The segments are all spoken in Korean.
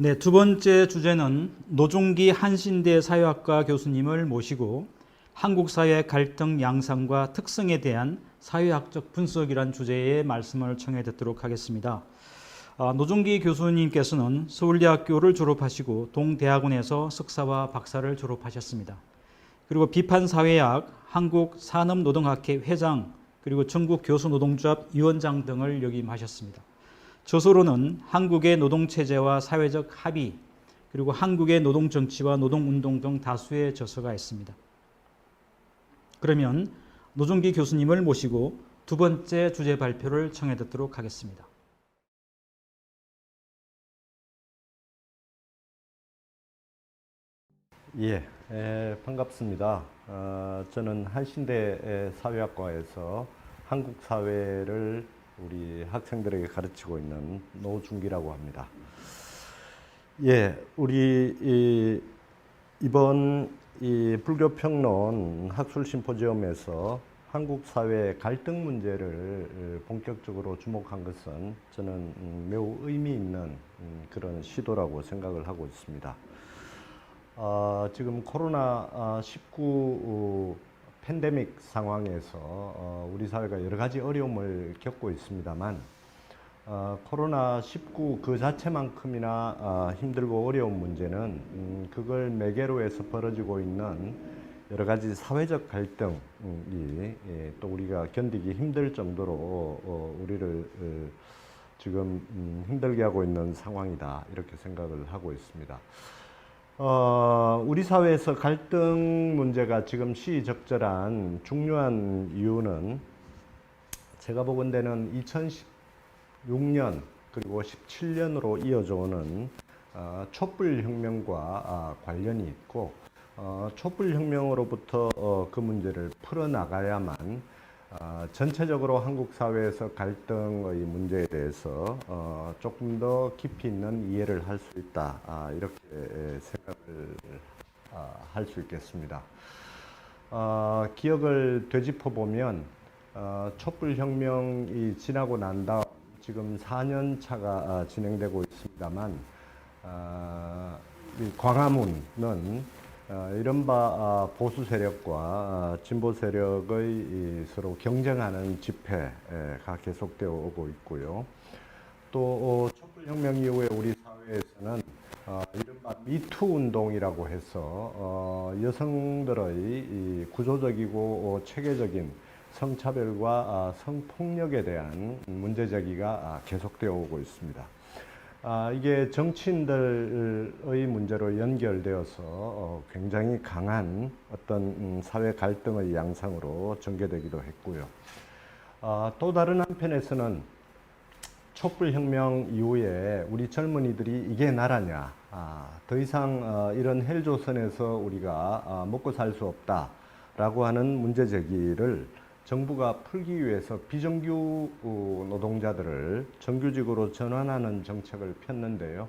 네, 두 번째 주제는 노종기 한신대 사회학과 교수님을 모시고 한국 사회 갈등 양상과 특성에 대한 사회학적 분석이란 주제의 말씀을 청해 듣도록 하겠습니다. 노종기 교수님께서는 서울대학교를 졸업하시고 동대학원에서 석사와 박사를 졸업하셨습니다. 그리고 비판사회학, 한국산업노동학회 회장, 그리고 전국교수노동조합 위원장 등을 역임하셨습니다. 저서로는 한국의 노동체제와 사회적 합의, 그리고 한국의 노동정치와 노동운동 등 다수의 저서가 있습니다. 그러면 노종기 교수님을 모시고 두 번째 주제 발표를 청해 듣도록 하겠습니다. 반갑습니다. 저는 한신대 사회학과에서 한국 사회를 우리 학생들에게 가르치고 있는 노중기라고 합니다. 우리 이번 불교평론 학술 심포지엄에서 한국 사회 갈등 문제를 본격적으로 주목한 것은 저는 매우 의미 있는 그런 시도라고 생각을 하고 있습니다. 지금 코로나19 팬데믹 상황에서 우리 사회가 여러 가지 어려움을 겪고 있습니다만 코로나19 그 자체만큼이나 힘들고 어려운 문제는 그걸 매개로 해서 벌어지고 있는 여러 가지 사회적 갈등이 또 우리가 견디기 힘들 정도로 우리를 지금 힘들게 하고 있는 상황이다, 이렇게 생각을 하고 있습니다. 우리 사회에서 갈등 문제가 지금 시의적절한 중요한 이유는 제가 보건대는 2016년 그리고 17년으로 이어져 오는 촛불혁명과 관련이 있고, 촛불혁명으로부터 그 문제를 풀어나가야만 전체적으로 한국 사회에서 갈등의 문제에 대해서 조금 더 깊이 있는 이해를 할 수 있다, 이렇게 생각을 할 수 있겠습니다. 기억을 되짚어 보면 촛불혁명이 지나고 난 다음 지금 4년 차가 진행되고 있습니다만 광화문은 이른바 보수 세력과 진보 세력의 서로 경쟁하는 집회가 계속되어 오고 있고요. 또 촛불혁명 이후에 우리 사회에서는 이른바 미투 운동이라고 해서 여성들의 구조적이고 체계적인 성차별과 성폭력에 대한 문제제기가 계속되어 오고 있습니다. 이게 정치인들의 문제로 연결되어서 굉장히 강한 어떤 사회 갈등의 양상으로 전개되기도 했고요. 또 다른 한편에서는 촛불혁명 이후에 우리 젊은이들이 이게 나라냐, 더 이상 이런 헬조선에서 우리가 먹고 살 수 없다라고 하는 문제제기를 정부가 풀기 위해서 비정규 노동자들을 정규직으로 전환하는 정책을 폈는데요.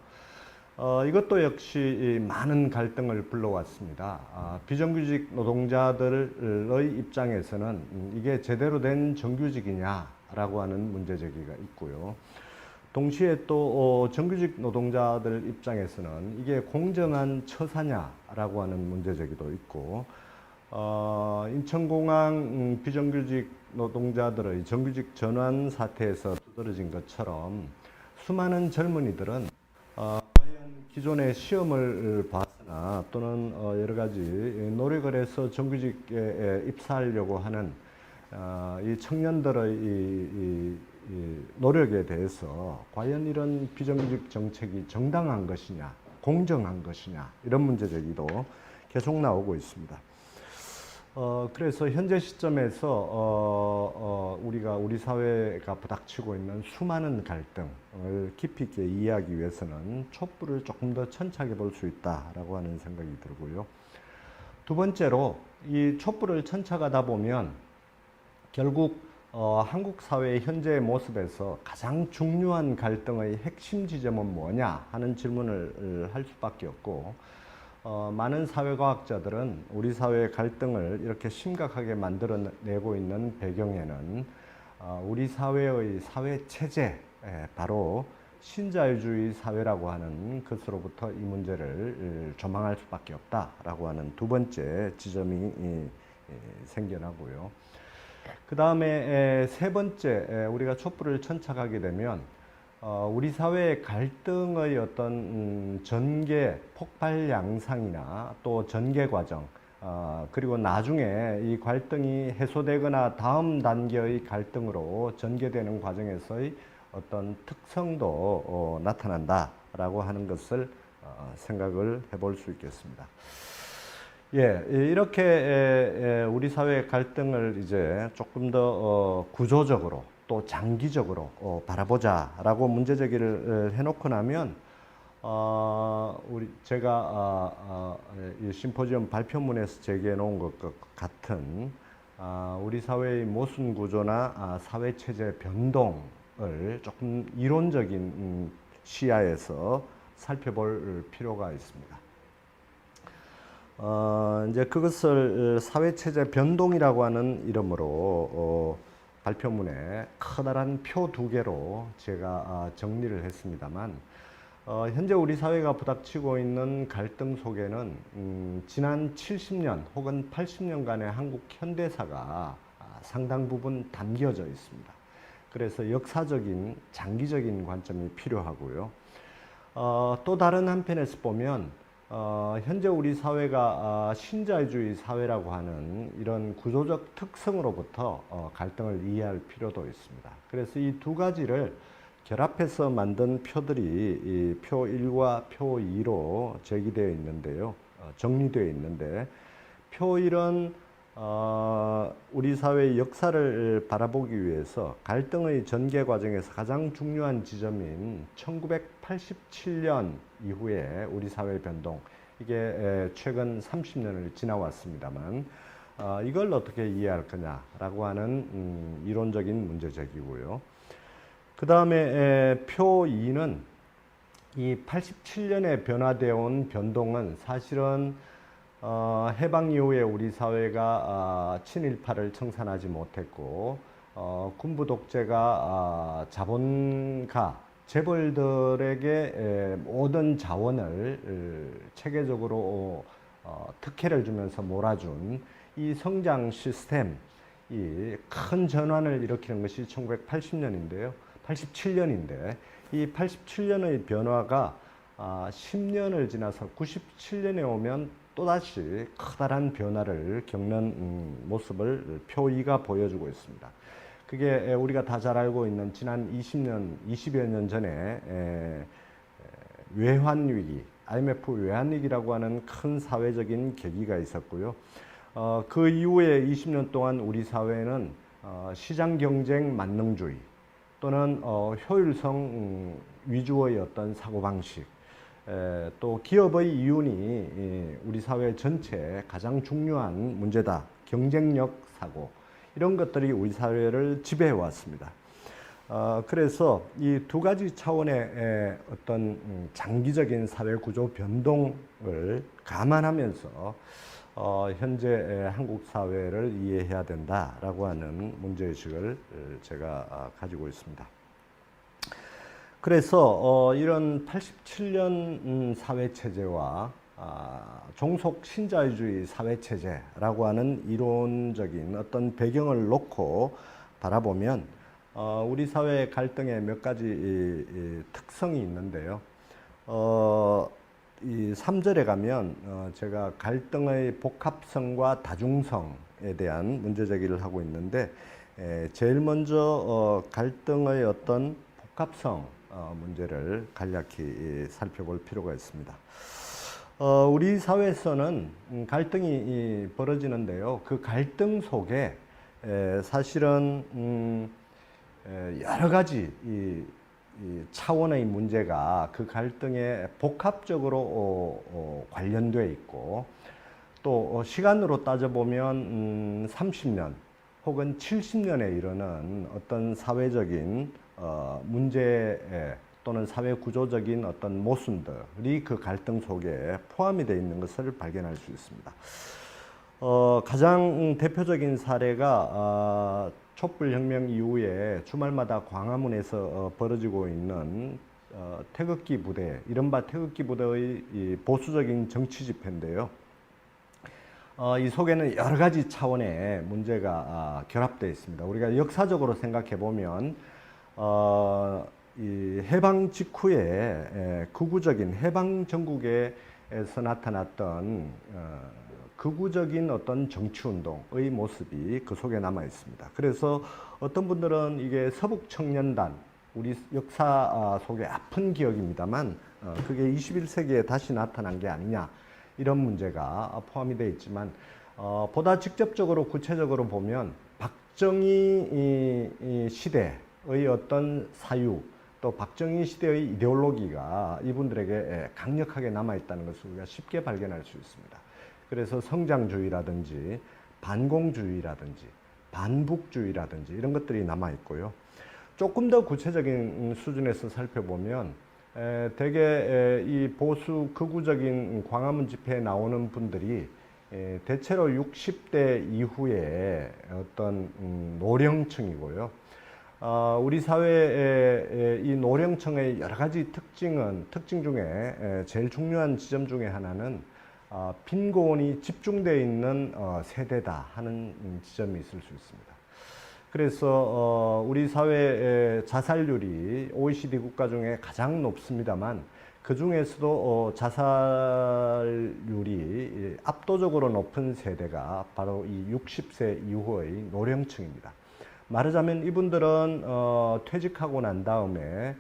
이것도 역시 많은 갈등을 불러왔습니다. 비정규직 노동자들의 입장에서는 이게 제대로 된 정규직이냐라고 하는 문제제기가 있고요. 동시에 또 정규직 노동자들 입장에서는 이게 공정한 처사냐라고 하는 문제제기도 있고, 인천공항 비정규직 노동자들의 정규직 전환 사태에서 두드러진 것처럼 수많은 젊은이들은 과연 기존의 시험을 봐서나 또는 여러 가지 노력을 해서 정규직에 입사하려고 하는 이 청년들의 이 노력에 대해서 과연 이런 비정규직 정책이 정당한 것이냐, 공정한 것이냐, 이런 문제제기도 계속 나오고 있습니다. 그래서 현재 시점에서 우리 사회가 부닥치고 있는 수많은 갈등을 깊이 있게 이해하기 위해서는 촛불을 조금 더 천착해 볼 수 있다라고 하는 생각이 들고요. 두 번째로 이 촛불을 천착하다 보면 결국 한국 사회의 현재의 모습에서 가장 중요한 갈등의 핵심 지점은 뭐냐 하는 질문을 할 수밖에 없고, 많은 사회과학자들은 우리 사회의 갈등을 이렇게 심각하게 만들어내고 있는 배경에는 우리 사회의 사회체제, 바로 신자유주의 사회라고 하는 것으로부터 이 문제를 조망할 수밖에 없다라고 하는 두 번째 지점이 생겨나고요. 그 다음에 세 번째, 우리가 촛불을 천착하게 되면 우리 사회의 갈등의 어떤 전개, 폭발 양상이나 또 전개 과정, 그리고 나중에 이 갈등이 해소되거나 다음 단계의 갈등으로 전개되는 과정에서의 어떤 특성도 나타난다라고 하는 것을 생각을 해볼 수 있겠습니다. 예, 이렇게 우리 사회의 갈등을 이제 조금 더 구조적으로 또 장기적으로 바라보자라고 문제 제기를 해놓고 나면 제가 이 심포지엄 발표문에서 제기해 놓은 것과 같은 우리 사회의 모순 구조나 사회 체제 변동을 조금 이론적인 시야에서 살펴볼 필요가 있습니다. 이제 그것을 사회체제 변동이라고 하는 이름으로 발표문에 커다란 표 두 개로 제가 정리를 했습니다만, 현재 우리 사회가 부닥치고 있는 갈등 속에는 지난 70년 혹은 80년간의 한국 현대사가 상당 부분 담겨져 있습니다. 그래서 역사적인 장기적인 관점이 필요하고요. 또 다른 한편에서 보면 현재 우리 사회가 신자유주의 사회라고 하는 이런 구조적 특성으로부터 갈등을 이해할 필요도 있습니다. 그래서 이 두 가지를 결합해서 만든 표들이 이 표 1과 표 2로 제기되어 있는데요. 정리되어 있는데, 표 1은 우리 사회의 역사를 바라보기 위해서 갈등의 전개 과정에서 가장 중요한 지점인 1987년 이후에 우리 사회의 변동, 이게 최근 30년을 지나왔습니다만 이걸 어떻게 이해할 거냐라고 하는 이론적인 문제 제기고요. 그 다음에 표 2는 이 87년에 변화되어 온 변동은 사실은 해방 이후에 우리 사회가 친일파를 청산하지 못했고 군부 독재가 자본가 재벌들에게 모든 자원을 체계적으로 특혜를 주면서 몰아준 이 성장 시스템, 이 큰 전환을 일으키는 것이 1980년인데요. 87년인데 이 87년의 변화가 10년을 지나서 97년에 오면 또다시 커다란 변화를 겪는 모습을 표 2가 보여주고 있습니다. 그게 우리가 다 잘 알고 있는 지난 20여 년 전에 외환위기, IMF 외환위기라고 하는 큰 사회적인 계기가 있었고요. 그 이후에 20년 동안 우리 사회는 시장경쟁 만능주의 또는 효율성 위주의 어떤 사고방식, 또 기업의 이윤이 우리 사회 전체에 가장 중요한 문제다. 경쟁력 사고, 이런 것들이 우리 사회를 지배해 왔습니다. 그래서 이 두 가지 차원의 어떤 장기적인 사회 구조 변동을 감안하면서 현재 한국 사회를 이해해야 된다라고 하는 문제의식을 제가 가지고 있습니다. 그래서 이런 87년 사회체제와 종속 신자유주의 사회체제라고 하는 이론적인 어떤 배경을 놓고 바라보면 우리 사회의 갈등에 몇 가지 특성이 있는데요. 이 3절에 가면 제가 갈등의 복합성과 다중성에 대한 문제 제기를 하고 있는데, 제일 먼저 갈등의 어떤 복합성 문제를 간략히 살펴볼 필요가 있습니다. 우리 사회에서는 갈등이 벌어지는데요. 그 갈등 속에 사실은 여러 가지 이 차원의 문제가 그 갈등에 복합적으로 관련되어 있고, 또 시간으로 따져보면 30년 혹은 70년에 이르는 어떤 사회적인 문제 또는 사회 구조적인 어떤 모순들이 그 갈등 속에 포함이 되어 있는 것을 발견할 수 있습니다. 가장 대표적인 사례가 촛불혁명 이후에 주말마다 광화문에서 벌어지고 있는 태극기 부대, 이른바 태극기 부대의 이 보수적인 정치 집회인데요. 이 속에는 여러 가지 차원의 문제가 결합되어 있습니다. 우리가 역사적으로 생각해 보면 이 해방 직후에 극우적인 해방 전국에서 나타났던 극우적인 어떤 정치운동의 모습이 그 속에 남아 있습니다. 그래서 어떤 분들은 이게 서북청년단, 우리 역사 속에 아픈 기억입니다만 그게 21세기에 다시 나타난 게 아니냐, 이런 문제가 포함이 되어 있지만 보다 직접적으로 구체적으로 보면 박정희 시대의 어떤 사유, 또 박정희 시대의 이데올로기가 이분들에게 강력하게 남아있다는 것을 우리가 쉽게 발견할 수 있습니다. 그래서 성장주의라든지 반공주의라든지 반북주의라든지 이런 것들이 남아있고요. 조금 더 구체적인 수준에서 살펴보면 대개 이 보수 극우적인 광화문 집회에 나오는 분들이 대체로 60대 이후에 어떤 노령층이고요. 우리 사회의 이 노령층의 여러 가지 특징 중에 제일 중요한 지점 중에 하나는 빈곤이 집중되어 있는 세대다 하는 지점이 있을 수 있습니다. 그래서 우리 사회의 자살률이 OECD 국가 중에 가장 높습니다만 그 중에서도 자살률이 압도적으로 높은 세대가 바로 이 60세 이후의 노령층입니다. 말하자면 이분들은 퇴직하고 난 다음에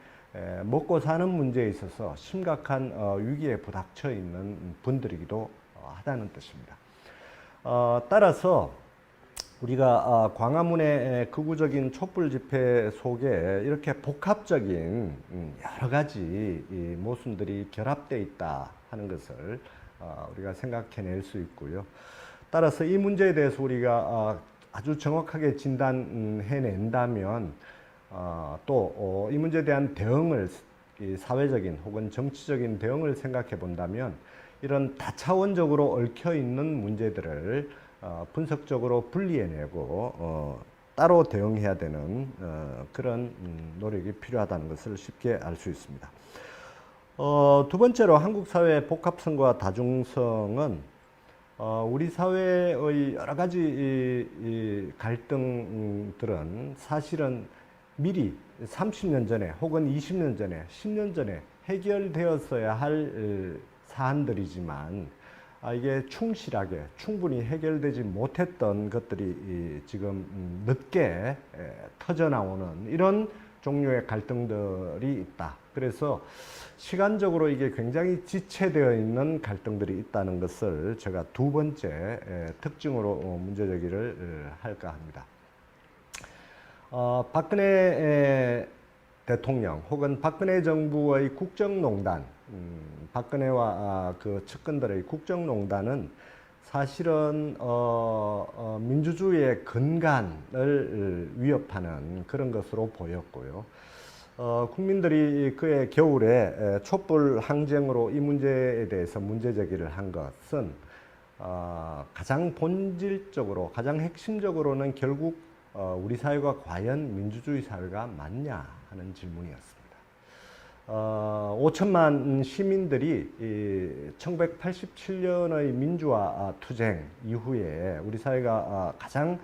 먹고 사는 문제에 있어서 심각한 위기에 부닥쳐 있는 분들이기도 하다는 뜻입니다. 따라서 우리가 광화문의 극우적인 촛불 집회 속에 이렇게 복합적인 여러 가지 모순들이 결합되어 있다 하는 것을 우리가 생각해낼 수 있고요. 따라서 이 문제에 대해서 우리가 아주 정확하게 진단해낸다면 또 이 문제에 대한 대응을, 사회적인 혹은 정치적인 대응을 생각해 본다면 이런 다차원적으로 얽혀 있는 문제들을 분석적으로 분리해내고 따로 대응해야 되는 그런 노력이 필요하다는 것을 쉽게 알 수 있습니다. 두 번째로 한국 사회의 복합성과 다중성은 우리 사회의 여러 가지 갈등들은 사실은 미리 30년 전에 혹은 20년 전에 10년 전에 해결되었어야 할 사안들이지만 이게 충실하게 충분히 해결되지 못했던 것들이 지금 늦게 터져나오는 이런 종류의 갈등들이 있다. 그래서 시간적으로 이게 굉장히 지체되어 있는 갈등들이 있다는 것을 제가 두 번째 특징으로 문제제기를 할까 합니다. 박근혜 대통령 혹은 박근혜 정부의 국정농단, 박근혜와 그 측근들의 국정농단은 사실은 민주주의의 근간을 위협하는 그런 것으로 보였고요. 국민들이 그해 겨울에 촛불 항쟁으로 이 문제에 대해서 문제제기를 한 것은 가장 본질적으로, 가장 핵심적으로는 결국 우리 사회가 과연 민주주의 사회가 맞냐 하는 질문이었습니다. 5천만 시민들이 1987년의 민주화 투쟁 이후에 우리 사회가 가장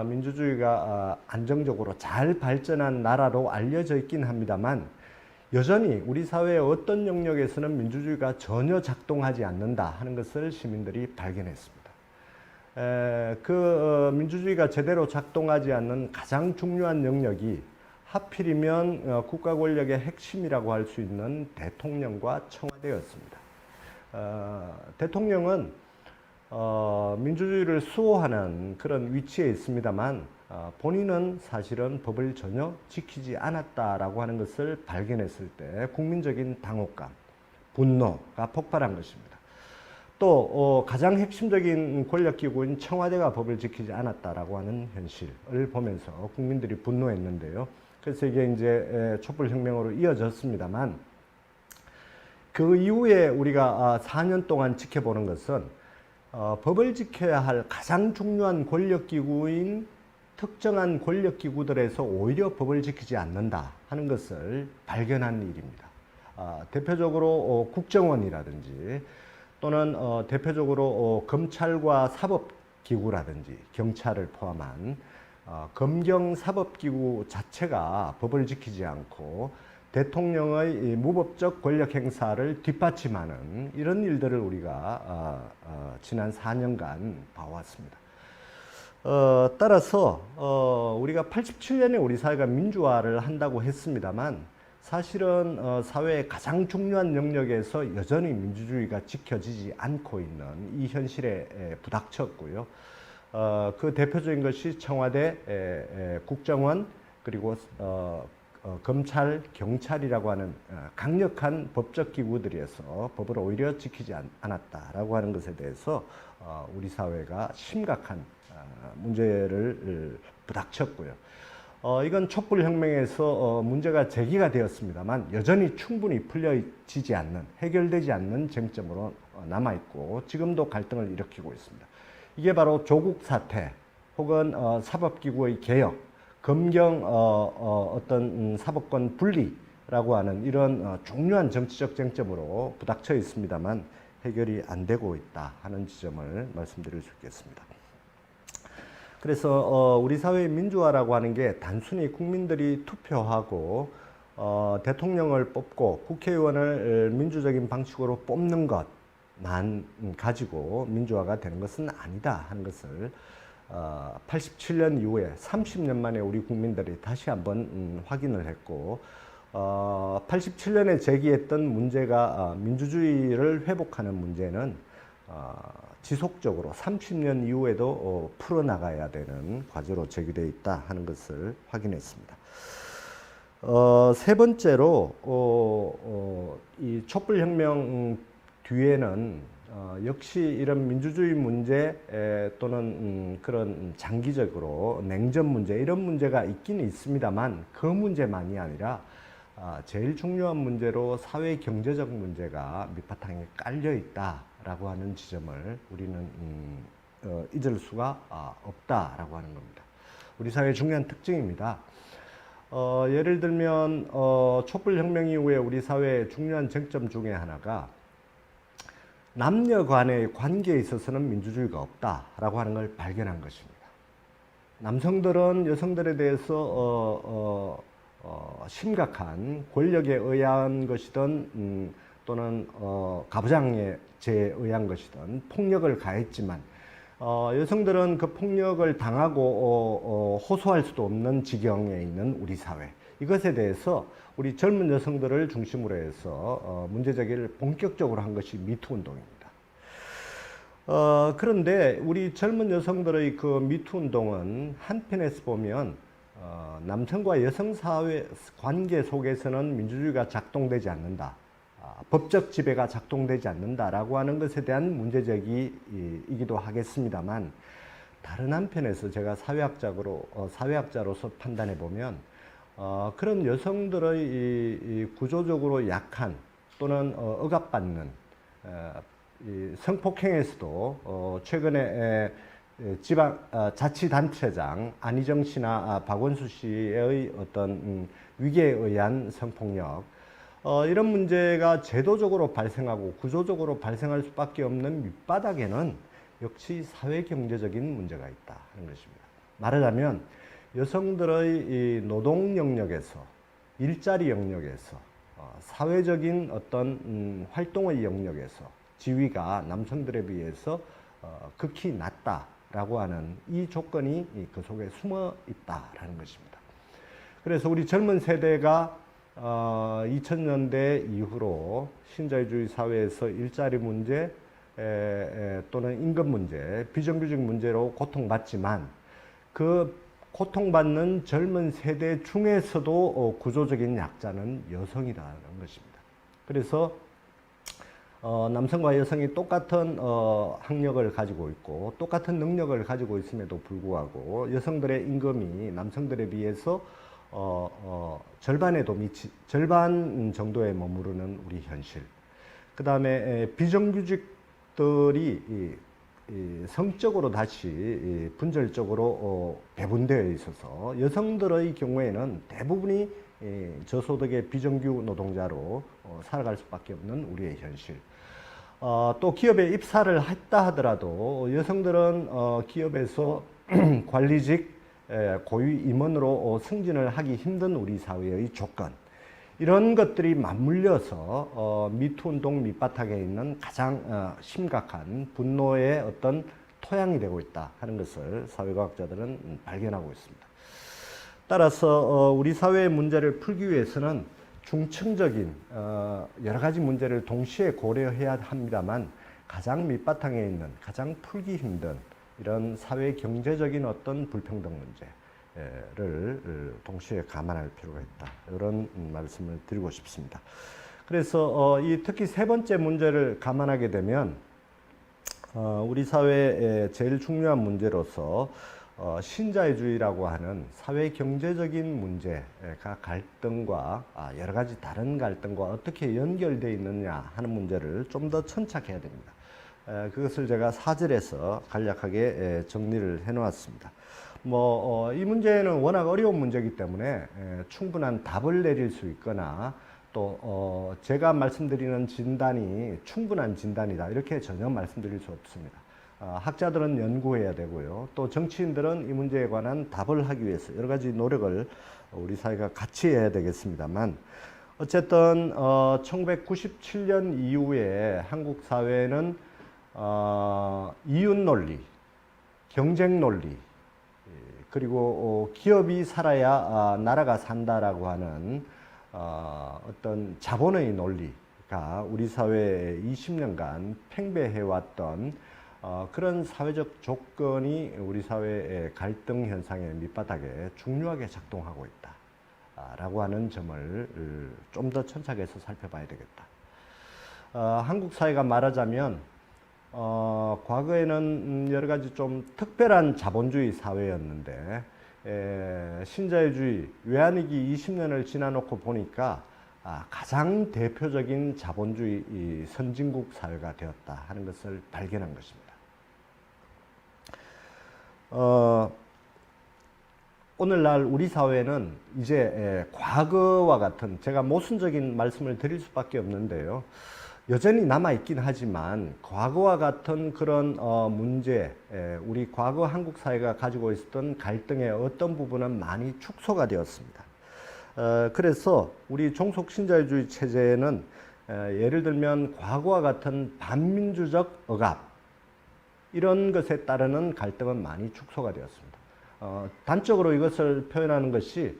민주주의가 안정적으로 잘 발전한 나라로 알려져 있긴 합니다만 여전히 우리 사회의 어떤 영역에서는 민주주의가 전혀 작동하지 않는다 하는 것을 시민들이 발견했습니다. 민주주의가 제대로 작동하지 않는 가장 중요한 영역이 하필이면 국가 권력의 핵심이라고 할 수 있는 대통령과 청와대였습니다. 대통령은 민주주의를 수호하는 그런 위치에 있습니다만 본인은 사실은 법을 전혀 지키지 않았다라고 하는 것을 발견했을 때 국민적인 당혹감, 분노가 폭발한 것입니다. 또 가장 핵심적인 권력기구인 청와대가 법을 지키지 않았다라고 하는 현실을 보면서 국민들이 분노했는데요. 그래서 이게 이제 촛불혁명으로 이어졌습니다만 그 이후에 우리가 4년 동안 지켜보는 것은 법을 지켜야 할 가장 중요한 권력기구인 특정한 권력 기구들에서 오히려 법을 지키지 않는다 하는 것을 발견한 일입니다. 대표적으로 국정원이라든지 또는 대표적으로 검찰과 사법기구라든지 경찰을 포함한 검경사법기구 자체가 법을 지키지 않고 대통령의 무법적 권력 행사를 뒷받침하는 이런 일들을 우리가 지난 4년간 봐왔습니다. 따라서 우리가 87년에 우리 사회가 민주화를 한다고 했습니다만 사실은 사회의 가장 중요한 영역에서 여전히 민주주의가 지켜지지 않고 있는 이 현실에 부닥쳤고요. 그 대표적인 것이 청와대, 국정원, 그리고 검찰, 경찰이라고 하는 강력한 법적 기구들에서 법을 오히려 지키지 않았다라고 하는 것에 대해서 우리 사회가 심각한 문제를 부닥쳤고요. 이건 촛불혁명에서 문제가 제기가 되었습니다만 여전히 충분히 풀려지지 않는, 해결되지 않는 쟁점으로 남아있고 지금도 갈등을 일으키고 있습니다. 이게 바로 조국 사태 혹은 사법기구의 개혁, 검경 어떤 사법권 분리라고 하는 이런 중요한 정치적 쟁점으로 부닥쳐 있습니다만 해결이 안 되고 있다 하는 지점을 말씀드릴 수 있겠습니다. 그래서 우리 사회의 민주화라고 하는 게 단순히 국민들이 투표하고 대통령을 뽑고 국회의원을 민주적인 방식으로 뽑는 것만 가지고 민주화가 되는 것은 아니다 하는 것을 87년 이후에 30년 만에 우리 국민들이 다시 한번 확인을 했고 87년에 제기했던 문제가 민주주의를 회복하는 문제는 지속적으로 30년 이후에도 풀어나가야 되는 과제로 제기되어 있다 하는 것을 확인했습니다. 세 번째로 이 촛불혁명 뒤에는 역시 이런 민주주의 문제 또는 그런 장기적으로 냉전 문제 이런 문제가 있긴 있습니다만 그 문제만이 아니라 제일 중요한 문제로 사회 경제적 문제가 밑바탕에 깔려 있다라고 하는 지점을 우리는 잊을 수가 없다라고 하는 겁니다. 우리 사회의 중요한 특징입니다. 예를 들면 촛불혁명 이후에 우리 사회의 중요한 쟁점 중에 하나가 남녀 간의 관계에 있어서는 민주주의가 없다라고 하는 걸 발견한 것입니다. 남성들은 여성들에 대해서 심각한 권력에 의한 것이든 또는 가부장제에 의한 것이든 폭력을 가했지만 여성들은 그 폭력을 당하고 호소할 수도 없는 지경에 있는 우리 사회, 이것에 대해서 우리 젊은 여성들을 중심으로 해서 문제제기를 본격적으로 한 것이 미투 운동입니다. 그런데 우리 젊은 여성들의 그 미투 운동은 한편에서 보면 남성과 여성 사회 관계 속에서는 민주주의가 작동되지 않는다, 법적 지배가 작동되지 않는다라고 하는 것에 대한 문제제기이기도 하겠습니다만, 다른 한편에서 제가 사회학자로서 판단해 보면 그런 여성들의 이 구조적으로 약한 또는 억압받는 이 성폭행에서도 최근에 자치단체장 안희정 씨나 박원수 씨의 어떤 위계에 의한 성폭력, 이런 문제가 제도적으로 발생하고 구조적으로 발생할 수밖에 없는 밑바닥에는 역시 사회경제적인 문제가 있다 하는 것입니다. 말하자면 여성들의 이 노동 영역에서, 일자리 영역에서, 사회적인 어떤 활동의 영역에서 지위가 남성들에 비해서 극히 낮다라고 하는 이 조건이 그 속에 숨어 있다라는 것입니다. 그래서 우리 젊은 세대가 2000년대 이후로 신자유주의 사회에서 일자리 문제 또는 임금 문제, 비정규직 문제로 고통받지만 그 고통받는 젊은 세대 중에서도 구조적인 약자는 여성이라는 것입니다. 그래서 남성과 여성이 똑같은 학력을 가지고 있고 똑같은 능력을 가지고 있음에도 불구하고 여성들의 임금이 남성들에 비해서 절반 정도에 머무르는 우리 현실. 그 다음에 비정규직들이 성적으로 다시 분절적으로 배분되어 있어서 여성들의 경우에는 대부분이 저소득의 비정규 노동자로 살아갈 수밖에 없는 우리의 현실. 또 기업에 입사를 했다 하더라도 여성들은 기업에서 관리직 고위 임원으로 승진을 하기 힘든 우리 사회의 조건, 이런 것들이 맞물려서 미투 운동 밑바닥에 있는 가장 심각한 분노의 어떤 토양이 되고 있다 하는 것을 사회과학자들은 발견하고 있습니다. 따라서 우리 사회의 문제를 풀기 위해서는 중층적인 여러 가지 문제를 동시에 고려해야 합니다만, 가장 밑바탕에 있는 가장 풀기 힘든 이런 사회 경제적인 어떤 불평등 문제를 동시에 감안할 필요가 있다, 이런 말씀을 드리고 싶습니다. 그래서 특히 세 번째 문제를 감안하게 되면 우리 사회의 제일 중요한 문제로서 신자유주의라고 하는 사회 경제적인 문제가 갈등과 여러 가지 다른 갈등과 어떻게 연결되어 있느냐 하는 문제를 좀 더 천착해야 됩니다. 그것을 제가 사절에서 간략하게 정리를 해 놓았습니다. 이 문제는 워낙 어려운 문제이기 때문에 충분한 답을 내릴 수 있거나 또 제가 말씀드리는 진단이 충분한 진단이다, 이렇게 전혀 말씀드릴 수 없습니다. 학자들은 연구해야 되고요. 또 정치인들은 이 문제에 관한 답을 하기 위해서 여러 가지 노력을 우리 사회가 같이 해야 되겠습니다만, 어쨌든 1997년 이후에 한국 사회는 이윤 논리, 경쟁 논리, 그리고 기업이 살아야 나라가 산다라고 하는 어떤 자본의 논리가 우리 사회에 20년간 팽배해왔던 그런 사회적 조건이 우리 사회의 갈등 현상의 밑바닥에 중요하게 작동하고 있다라고 하는 점을 좀 더 천착해서 살펴봐야 되겠다. 한국 사회가 말하자면 과거에는 여러 가지 좀 특별한 자본주의 사회였는데 신자유주의 외환위기 20년을 지나놓고 보니까 가장 대표적인 자본주의 선진국 사회가 되었다 하는 것을 발견한 것입니다. 오늘날 우리 사회는 이제 과거와 같은, 제가 모순적인 말씀을 드릴 수밖에 없는데요, 여전히 남아있긴 하지만 과거와 같은 그런 문제, 우리 과거 한국 사회가 가지고 있었던 갈등의 어떤 부분은 많이 축소가 되었습니다. 그래서 우리 종속 신자유주의 체제에는 예를 들면 과거와 같은 반민주적 억압, 이런 것에 따르는 갈등은 많이 축소가 되었습니다. 단적으로 이것을 표현하는 것이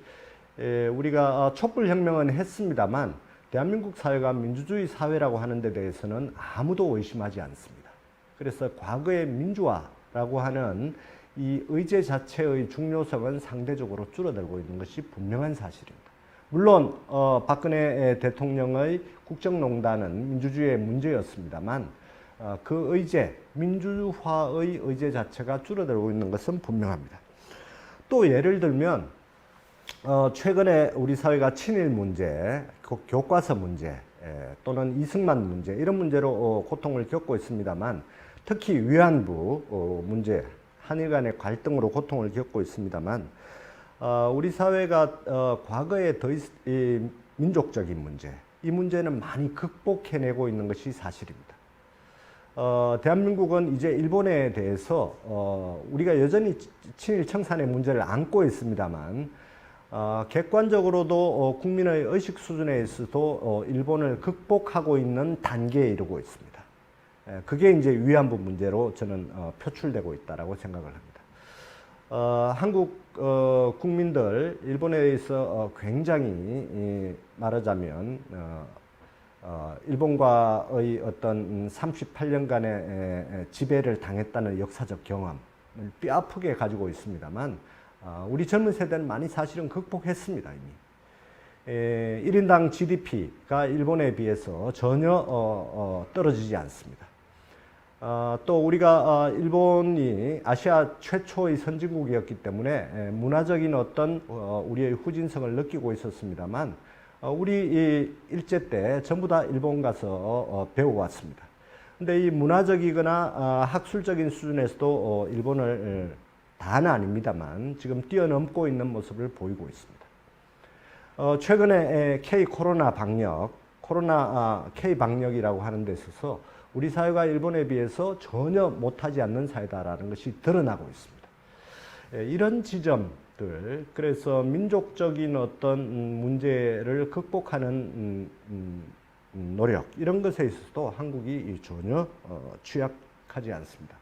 우리가 촛불혁명은 했습니다만 대한민국 사회가 민주주의 사회라고 하는 데 대해서는 아무도 의심하지 않습니다. 그래서 과거의 민주화라고 하는 이 의제 자체의 중요성은 상대적으로 줄어들고 있는 것이 분명한 사실입니다. 물론 박근혜 대통령의 국정농단은 민주주의의 문제였습니다만 그 의제, 민주화의 의제 자체가 줄어들고 있는 것은 분명합니다. 또 예를 들면 최근에 우리 사회가 친일 문제, 교과서 문제 또는 이승만 문제, 이런 문제로 고통을 겪고 있습니다만, 특히 위안부 문제, 한일 간의 갈등으로 고통을 겪고 있습니다만, 우리 사회가 과거의 민족적인 문제, 이 문제는 많이 극복해내고 있는 것이 사실입니다. 대한민국은 이제 일본에 대해서 우리가 여전히 친일 청산의 문제를 안고 있습니다만 객관적으로도 국민의 의식 수준에 있어도 일본을 극복하고 있는 단계에 이르고 있습니다. 그게 이제 위안부 문제로 저는 표출되고 있다라고 생각을 합니다. 한국 국민들 일본에 대해서 굉장히 말하자면 일본과의 어떤 38년간의 지배를 당했다는 역사적 경험을 뼈아프게 가지고 있습니다만 우리 젊은 세대는 많이 사실은 극복했습니다. 이미 1인당 GDP가 일본에 비해서 전혀 떨어지지 않습니다. 또 우리가 일본이 아시아 최초의 선진국이었기 때문에 문화적인 어떤 우리의 후진성을 느끼고 있었습니다만 우리 일제 때 전부 다 일본 가서 배워왔습니다. 근데 이 문화적이거나 학술적인 수준에서도 일본을 다는 아닙니다만 지금 뛰어넘고 있는 모습을 보이고 있습니다. 최근에 K 코로나 방역, K 방역이라고 하는 데 있어서 우리 사회가 일본에 비해서 전혀 못하지 않는 사회다라는 것이 드러나고 있습니다. 이런 지점들, 그래서 민족적인 어떤 문제를 극복하는 노력, 이런 것에 있어서도 한국이 전혀 취약하지 않습니다.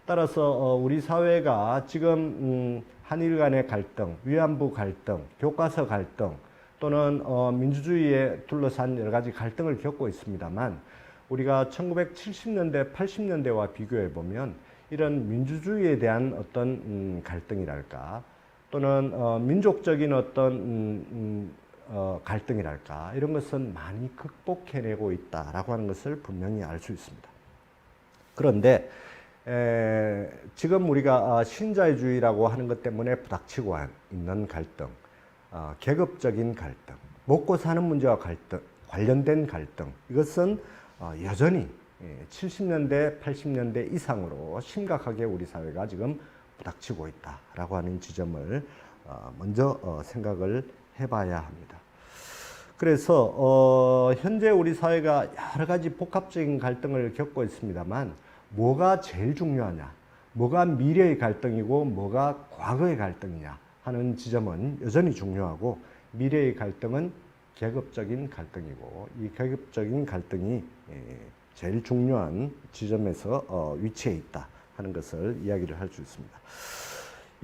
따라서 우리 사회가 지금 한일 간의 갈등, 위안부 갈등, 교과서 갈등 또는 민주주의에 둘러싼 여러 가지 갈등을 겪고 있습니다만 우리가 1970년대, 80년대와 비교해 보면 이런 민주주의에 대한 어떤 갈등이랄까 또는 민족적인 어떤 갈등이랄까 이런 것은 많이 극복해내고 있다라고 하는 것을 분명히 알 수 있습니다. 그런데 지금 우리가 신자유주의라고 하는 것 때문에 부닥치고 있는 갈등, 계급적인 갈등, 먹고 사는 문제와 관련된 갈등, 이것은 여전히 70년대, 80년대 이상으로 심각하게 우리 사회가 지금 부닥치고 있다라고 하는 지점을 먼저 생각을 해봐야 합니다. 그래서 현재 우리 사회가 여러 가지 복합적인 갈등을 겪고 있습니다만 뭐가 제일 중요하냐, 뭐가 미래의 갈등이고 뭐가 과거의 갈등이냐 하는 지점은 여전히 중요하고 미래의 갈등은 계급적인 갈등이고 이 계급적인 갈등이 제일 중요한 지점에서 위치해 있다 하는 것을 이야기를 할 수 있습니다.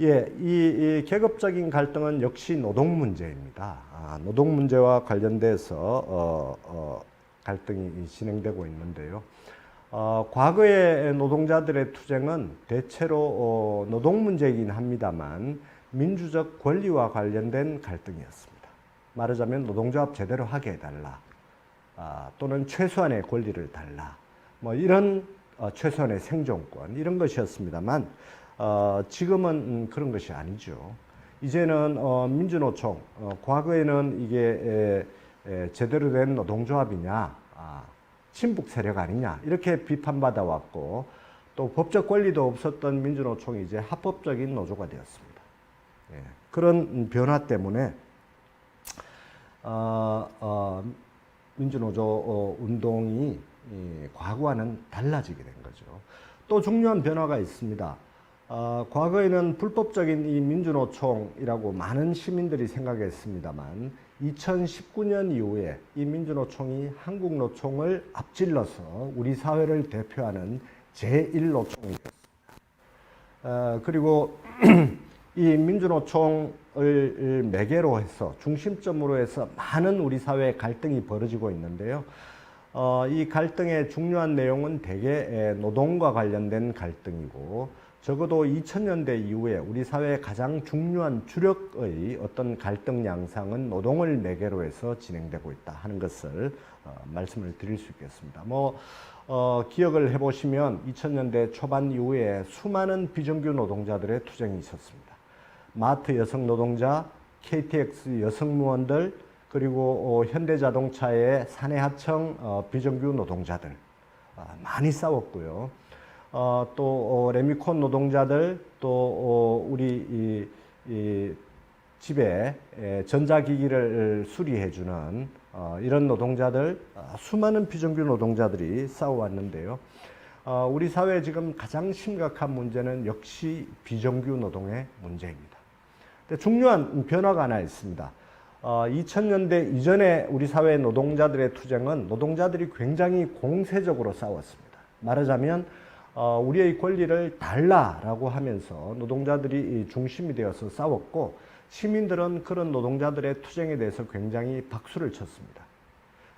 예, 이 계급적인 갈등은 역시 노동 문제입니다. 노동 문제와 관련돼서 갈등이 진행되고 있는데요. 과거의 노동자들의 투쟁은 대체로 노동 문제이긴 합니다만 민주적 권리와 관련된 갈등이었습니다. 말하자면 노동조합 제대로 하게 해달라, 또는 최소한의 권리를 달라, 뭐 이런 최소한의 생존권 이런 것이었습니다만 지금은 그런 것이 아니죠. 이제는 민주노총, 과거에는 이게 제대로 된 노동조합이냐, 친북 세력 아니냐 이렇게 비판받아 왔고 또 법적 권리도 없었던 민주노총이 이제 합법적인 노조가 되었습니다. 예, 그런 변화 때문에 민주노조 운동이 과거와는 달라지게 된 거죠. 또 중요한 변화가 있습니다. 과거에는 불법적인 이 민주노총이라고 많은 시민들이 생각했습니다만 2019년 이후에 이 민주노총이 한국노총을 앞질러서 우리 사회를 대표하는 제1노총이 됐습니다. 그리고 이 민주노총을 매개로 해서 중심점으로 해서 많은 우리 사회의 갈등이 벌어지고 있는데요. 이 갈등의 중요한 내용은 대개 노동과 관련된 갈등이고 적어도 2000년대 이후에 우리 사회의 가장 중요한 주력의 어떤 갈등 양상은 노동을 매개로 해서 진행되고 있다 하는 것을 말씀을 드릴 수 있겠습니다. 기억을 해보시면 2000년대 초반 이후에 수많은 비정규 노동자들의 투쟁이 있었습니다. 마트 여성 노동자, KTX 여성무원들, 그리고 현대자동차의 사내하청 비정규 노동자들 많이 싸웠고요. 또 레미콘 노동자들, 또 우리 이 집에 전자기기를 수리해주는 이런 노동자들, 수많은 비정규 노동자들이 싸워왔는데요. 우리 사회에 지금 가장 심각한 문제는 역시 비정규 노동의 문제입니다. 근데 중요한 변화가 하나 있습니다. 2000년대 이전에 우리 사회 노동자들의 투쟁은 노동자들이 굉장히 공세적으로 싸웠습니다. 말하자면 우리의 권리를 달라라고 하면서 노동자들이 중심이 되어서 싸웠고 시민들은 그런 노동자들의 투쟁에 대해서 굉장히 박수를 쳤습니다.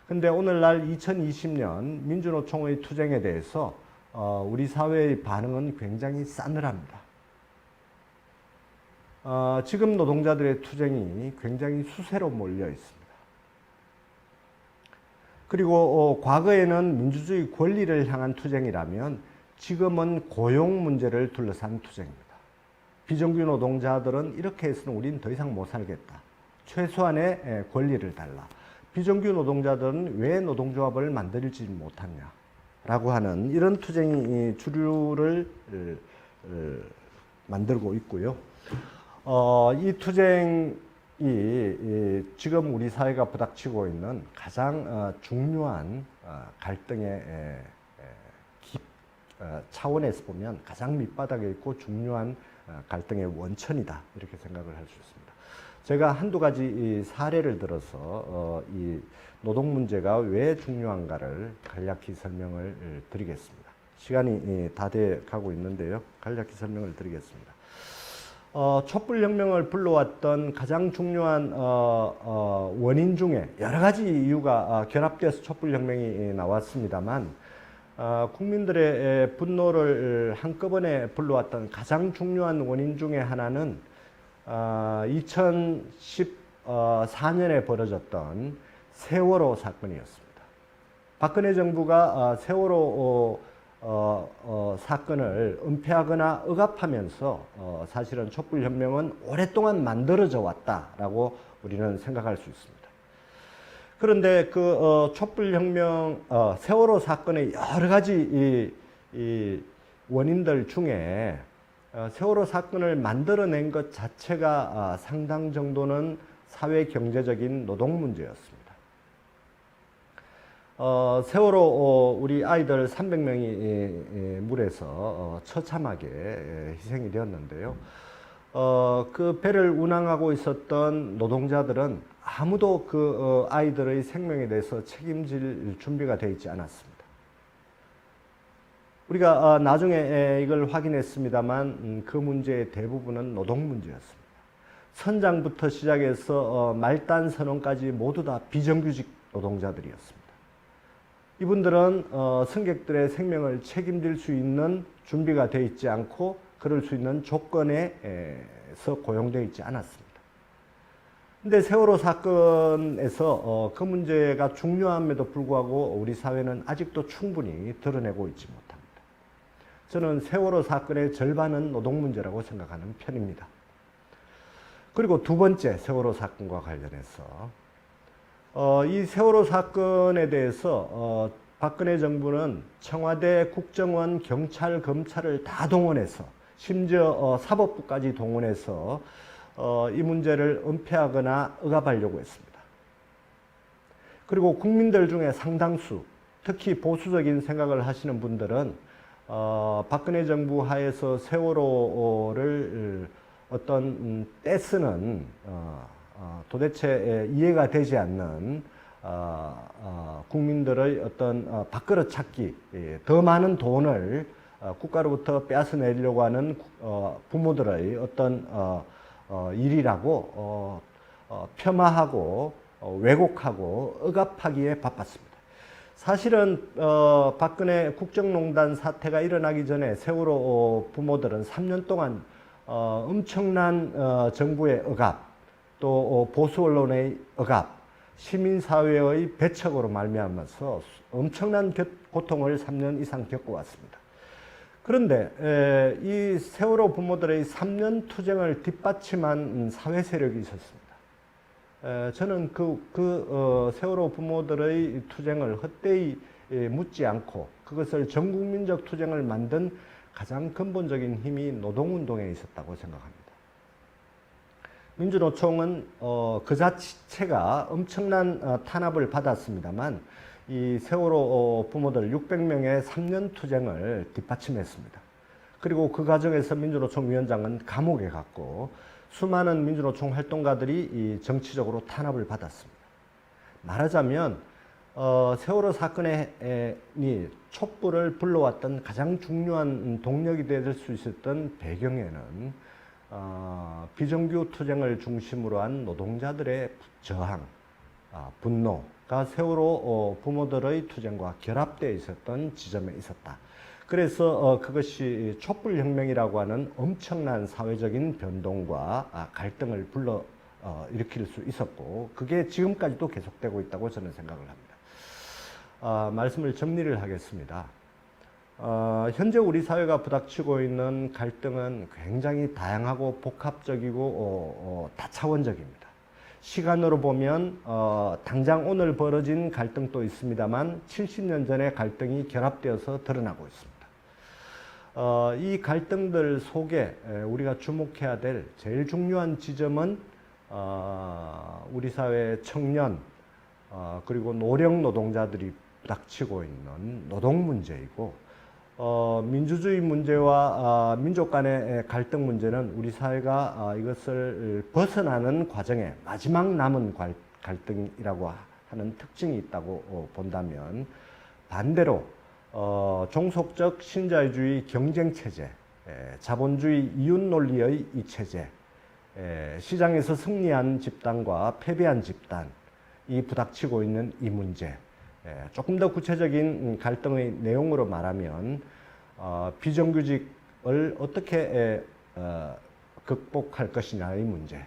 근데 오늘날 2020년 민주노총의 투쟁에 대해서 우리 사회의 반응은 굉장히 싸늘합니다. 지금 노동자들의 투쟁이 굉장히 수세로 몰려 있습니다. 그리고 과거에는 민주주의 권리를 향한 투쟁이라면 지금은 고용 문제를 둘러싼 투쟁입니다. 비정규 노동자들은 이렇게 해서는 우린 더 이상 못 살겠다. 최소한의 권리를 달라. 비정규 노동자들은 왜 노동조합을 만들지 못하냐. 라고 하는 이런 투쟁이 주류를 만들고 있고요. 이 투쟁이 지금 우리 사회가 부닥치고 있는 가장 중요한 갈등의 차원에서 보면 가장 밑바닥에 있고 중요한 갈등의 원천이다, 이렇게 생각을 할 수 있습니다. 제가 한두 가지 사례를 들어서 이 노동 문제가 왜 중요한가를 간략히 설명을 드리겠습니다. 시간이 다 돼 가고 있는데요. 간략히 설명을 드리겠습니다. 촛불혁명을 불러왔던 가장 중요한 원인 중에 여러 가지 이유가 결합돼서 촛불혁명이 나왔습니다만, 국민들의 분노를 한꺼번에 불러왔던 가장 중요한 원인 중에 하나는 2014년에 벌어졌던 세월호 사건이었습니다. 박근혜 정부가 세월호 사건을 은폐하거나 억압하면서 사실은 촛불혁명은 오랫동안 만들어져 왔다라고 우리는 생각할 수 있습니다. 그런데 그 촛불혁명, 세월호 사건의 여러 가지 이 원인들 중에 세월호 사건을 만들어낸 것 자체가 상당 정도는 사회 경제적인 노동 문제였습니다. 세월호 우리 아이들 300명이 물에서 처참하게 희생이 되었는데요. 그 배를 운항하고 있었던 노동자들은 아무도 그 아이들의 생명에 대해서 책임질 준비가 되어 있지 않았습니다. 우리가 나중에 이걸 확인했습니다만 그 문제의 대부분은 노동 문제였습니다. 선장부터 시작해서 말단 선원까지 모두 다 비정규직 노동자들이었습니다. 이분들은 승객들의 생명을 책임질 수 있는 준비가 되어 있지 않고 그럴 수 있는 조건에서 고용되어 있지 않았습니다. 근데 세월호 사건에서 그 문제가 중요함에도 불구하고 우리 사회는 아직도 충분히 드러내고 있지 못합니다. 저는 세월호 사건의 절반은 노동 문제라고 생각하는 편입니다. 그리고 두 번째, 세월호 사건과 관련해서 이 세월호 사건에 대해서 박근혜 정부는 청와대, 국정원, 경찰, 검찰을 다 동원해서 심지어 사법부까지 동원해서 이 문제를 은폐하거나 억압하려고 했습니다. 그리고 국민들 중에 상당수, 특히 보수적인 생각을 하시는 분들은 박근혜 정부 하에서 세월호를 어떤 떼쓰는 도대체 이해가 되지 않는 국민들의 어떤 밥그릇 찾기, 더 많은 돈을 국가로부터 빼앗아내려고 하는 부모들의 어떤 일이라고 폄하하고 왜곡하고 억압하기에 바빴습니다. 사실은 박근혜 국정농단 사태가 일어나기 전에 세월호 부모들은 3년 동안 엄청난 정부의 억압, 또 보수 언론의 억압, 시민사회의 배척으로 말미암아서 엄청난 고통을 3년 이상 겪어왔습니다. 그런데 이 세월호 부모들의 3년 투쟁을 뒷받침한 사회 세력이 있었습니다. 저는 세월호 부모들의 투쟁을 헛되이 묻지 않고 그것을 전국민적 투쟁을 만든 가장 근본적인 힘이 노동운동에 있었다고 생각합니다. 민주노총은 그 자체가 엄청난 탄압을 받았습니다만 이 세월호 부모들 600명의 3년 투쟁을 뒷받침했습니다. 그리고 그 과정에서 민주노총 위원장은 감옥에 갔고 수많은 민주노총 활동가들이 이 정치적으로 탄압을 받았습니다. 말하자면 세월호 사건이 촛불을 불러왔던 가장 중요한 동력이 될 수 있었던 배경에는 비정규 투쟁을 중심으로 한 노동자들의 저항, 분노가 세월호 부모들의 투쟁과 결합되어 있었던 지점에 있었다. 그래서 그것이 촛불혁명이라고 하는 엄청난 사회적인 변동과 갈등을 일으킬 수 있었고 그게 지금까지도 계속되고 있다고 저는 생각을 합니다. 말씀을 정리를 하겠습니다. 현재 우리 사회가 부닥치고 있는 갈등은 굉장히 다양하고 복합적이고 다차원적입니다. 시간으로 보면 당장 오늘 벌어진 갈등도 있습니다만 70년 전의 갈등이 결합되어서 드러나고 있습니다. 이 갈등들 속에 우리가 주목해야 될 제일 중요한 지점은 우리 사회의 청년 그리고 노령 노동자들이 부닥치고 있는 노동 문제이고, 민주주의 문제와 민족 간의 갈등 문제는 우리 사회가 이것을 벗어나는 과정에 마지막 남은 갈등이라고 하는 특징이 있다고 본다면, 반대로 종속적 신자유주의 경쟁 체제, 자본주의 이윤 논리의 이 체제, 시장에서 승리한 집단과 패배한 집단이 부닥치고 있는 이 문제, 조금 더 구체적인 갈등의 내용으로 말하면 비정규직을 어떻게 극복할 것이냐의 문제,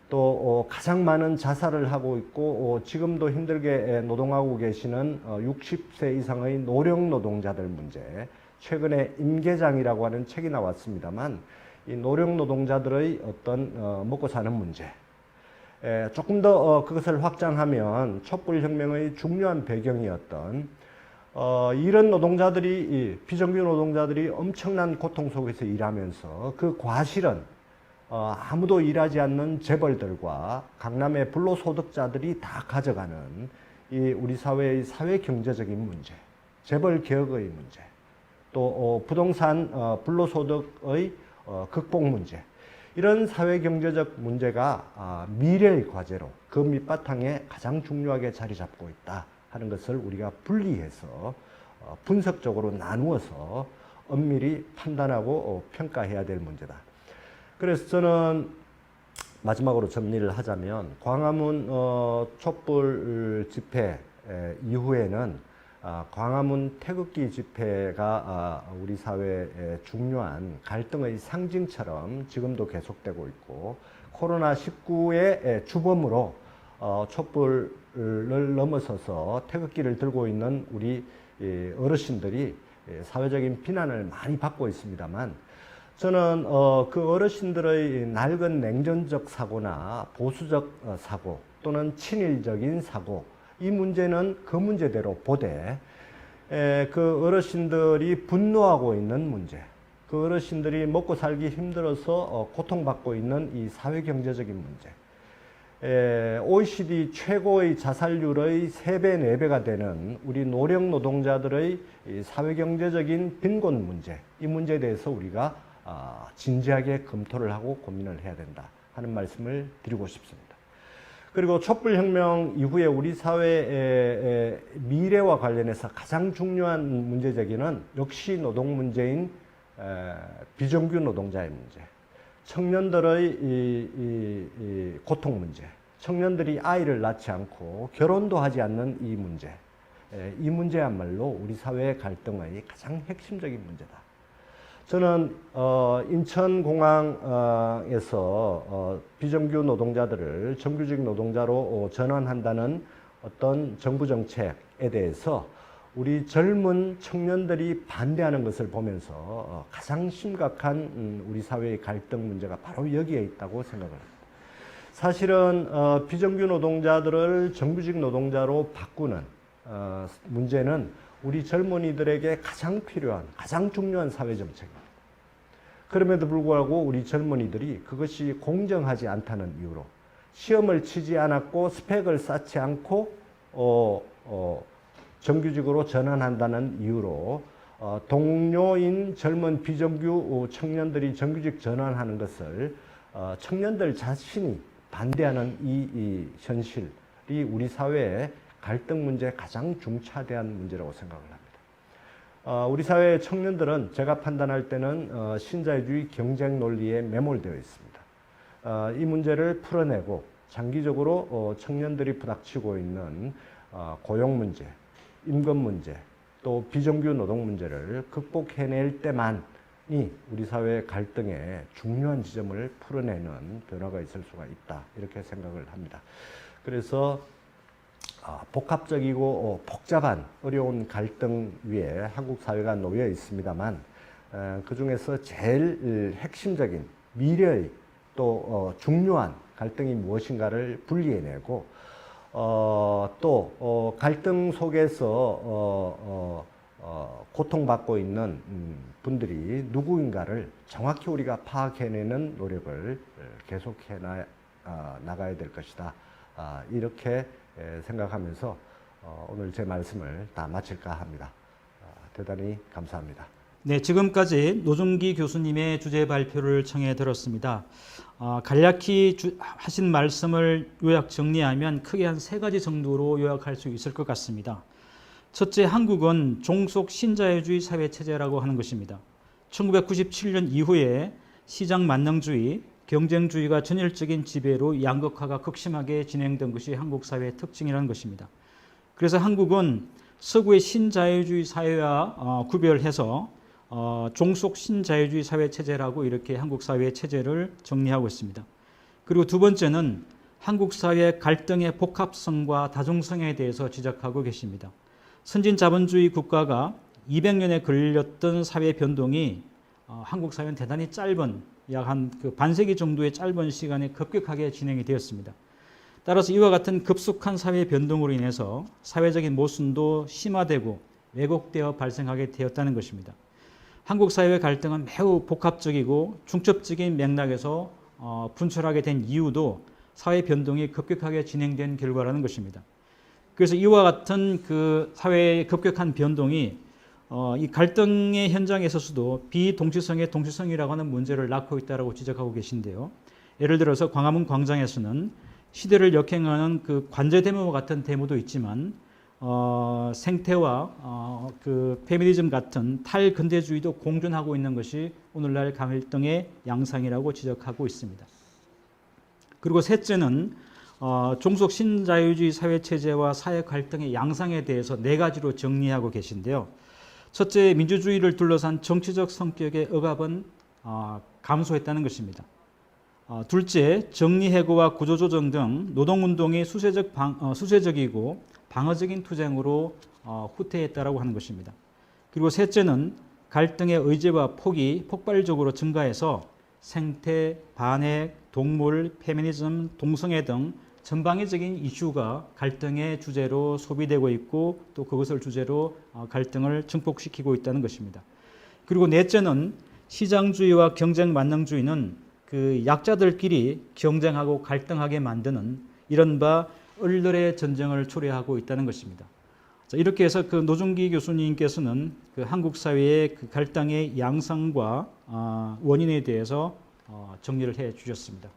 또 가장 많은 자살을 하고 있고 지금도 힘들게 노동하고 계시는 60세 이상의 노령 노동자들 문제, 최근에 임계장이라고 하는 책이 나왔습니다만 이 노령 노동자들의 어떤 먹고 사는 문제, 조금 더 그것을 확장하면 촛불혁명의 중요한 배경이었던 이런 노동자들이, 비정규 노동자들이 엄청난 고통 속에서 일하면서 그 과실은 아무도 일하지 않는 재벌들과 강남의 불로소득자들이 다 가져가는 이 우리 사회의 사회경제적인 문제, 재벌 개혁의 문제, 또 부동산 불로소득의 극복 문제, 이런 사회경제적 문제가 미래의 과제로 그 밑바탕에 가장 중요하게 자리 잡고 있다 하는 것을 우리가 분리해서 분석적으로 나누어서 엄밀히 판단하고 평가해야 될 문제다. 그래서 저는 마지막으로 정리를 하자면, 광화문 촛불 집회 이후에는 광화문 태극기 집회가 우리 사회의 중요한 갈등의 상징처럼 지금도 계속되고 있고, 코로나19의 주범으로 촛불을 넘어서서 태극기를 들고 있는 우리 어르신들이 사회적인 비난을 많이 받고 있습니다만, 저는 그 어르신들의 낡은 냉전적 사고나 보수적 사고 또는 친일적인 사고, 이 문제는 그 문제대로 보되 그 어르신들이 분노하고 있는 문제, 그 어르신들이 먹고 살기 힘들어서 고통받고 있는 이 사회경제적인 문제, OECD 최고의 자살률의 3배, 4배가 되는 우리 노령 노동자들의 사회경제적인 빈곤 문제, 이 문제에 대해서 우리가 진지하게 검토를 하고 고민을 해야 된다 하는 말씀을 드리고 싶습니다. 그리고 촛불혁명 이후에 우리 사회의 미래와 관련해서 가장 중요한 문제 제기는 역시 노동 문제인 비정규 노동자의 문제, 청년들의 이 고통 문제, 청년들이 아이를 낳지 않고 결혼도 하지 않는 이 문제, 이 문제야말로 우리 사회의 갈등의 가장 핵심적인 문제다. 저는 인천공항에서 비정규 노동자들을 정규직 노동자로 전환한다는 어떤 정부 정책에 대해서 우리 젊은 청년들이 반대하는 것을 보면서 가장 심각한 우리 사회의 갈등 문제가 바로 여기에 있다고 생각을 합니다. 사실은 비정규 노동자들을 정규직 노동자로 바꾸는 문제는 우리 젊은이들에게 가장 필요한, 가장 중요한 사회정책입니다. 그럼에도 불구하고 우리 젊은이들이 그것이 공정하지 않다는 이유로, 시험을 치지 않았고 스펙을 쌓지 않고 정규직으로 전환한다는 이유로 동료인 젊은 비정규 청년들이 정규직 전환하는 것을 청년들 자신이 반대하는 이 현실이 우리 사회의 갈등 문제의 가장 중차대한 문제라고 생각을 합니다. 우리 사회의 청년들은 제가 판단할 때는 신자유주의 경쟁 논리에 매몰되어 있습니다. 이 문제를 풀어내고 장기적으로 청년들이 부닥치고 있는 고용 문제, 임금 문제, 또 비정규 노동 문제를 극복해낼 때만이 우리 사회의 갈등의 중요한 지점을 풀어내는 변화가 있을 수가 있다, 이렇게 생각을 합니다. 그래서 복합적이고 복잡한 어려운 갈등 위에 한국 사회가 놓여 있습니다만, 그 중에서 제일 핵심적인 미래의 또 중요한 갈등이 무엇인가를 분리해내고 또 갈등 속에서 고통받고 있는 분들이 누구인가를 정확히 우리가 파악해내는 노력을 계속해 나가야 될 것이다. 이렇게 생각하면서 오늘 제 말씀을 다 마칠까 합니다. 대단히 감사합니다. 네, 지금까지 노종기 교수님의 주제 발표를 청해 들었습니다. 간략히 하신 말씀을 요약 정리하면 크게 한 3가지 정도로 요약할 수 있을 것 같습니다. 첫째, 한국은 종속 신자유주의 사회체제라고 하는 것입니다. 1997년 이후에 시장 만능주의, 경쟁주의가 전열적인 지배로 양극화가 극심하게 진행된 것이 한국 사회의 특징이라는 것입니다. 그래서 한국은 서구의 신자유주의 사회와 구별해서 종속 신자유주의 사회체제라고 이렇게 한국 사회의 체제를 정리하고 있습니다. 그리고 두 번째는 한국 사회의 갈등의 복합성과 다중성에 대해서 지적하고 계십니다. 선진 자본주의 국가가 200년에 걸렸던 사회 변동이 한국 사회는 대단히 짧은 약 한 반세기 정도의 짧은 시간에 급격하게 진행이 되었습니다. 따라서 이와 같은 급속한 사회 변동으로 인해서 사회적인 모순도 심화되고 왜곡되어 발생하게 되었다는 것입니다. 한국 사회의 갈등은 매우 복합적이고 중첩적인 맥락에서 분출하게 된 이유도 사회 변동이 급격하게 진행된 결과라는 것입니다. 그래서 이와 같은 그 사회의 급격한 변동이 이 갈등의 현장에 있어서도 비동시성의 동시성이라고 하는 문제를 낳고 있다고 지적하고 계신데요. 예를 들어서 광화문 광장에서는 시대를 역행하는 그 관제 데모와 같은 데모도 있지만 생태와 그 페미니즘 같은 탈근대주의도 공존하고 있는 것이 오늘날 갈등의 양상이라고 지적하고 있습니다. 그리고 셋째는 종속 신자유주의 사회체제와 사회 갈등의 양상에 대해서 4가지로 정리하고 계신데요. 첫째, 민주주의를 둘러싼 정치적 성격의 억압은 감소했다는 것입니다. 둘째, 정리해고와 구조조정 등 노동운동이 수세적이고 방어적인 투쟁으로 후퇴했다라고 하는 것입니다. 그리고 셋째는 갈등의 의제와 폭이 폭발적으로 증가해서 생태, 반핵, 동물, 페미니즘, 동성애 등 전방위적인 이슈가 갈등의 주제로 소비되고 있고 또 그것을 주제로 갈등을 증폭시키고 있다는 것입니다. 그리고 넷째는 시장주의와 경쟁 만능주의는 그 약자들끼리 경쟁하고 갈등하게 만드는 이른바 을들의 전쟁을 초래하고 있다는 것입니다. 자, 이렇게 해서 그 노종기 교수님께서는 그 한국 사회의 그 갈등의 양상과 원인에 대해서 정리를 해 주셨습니다.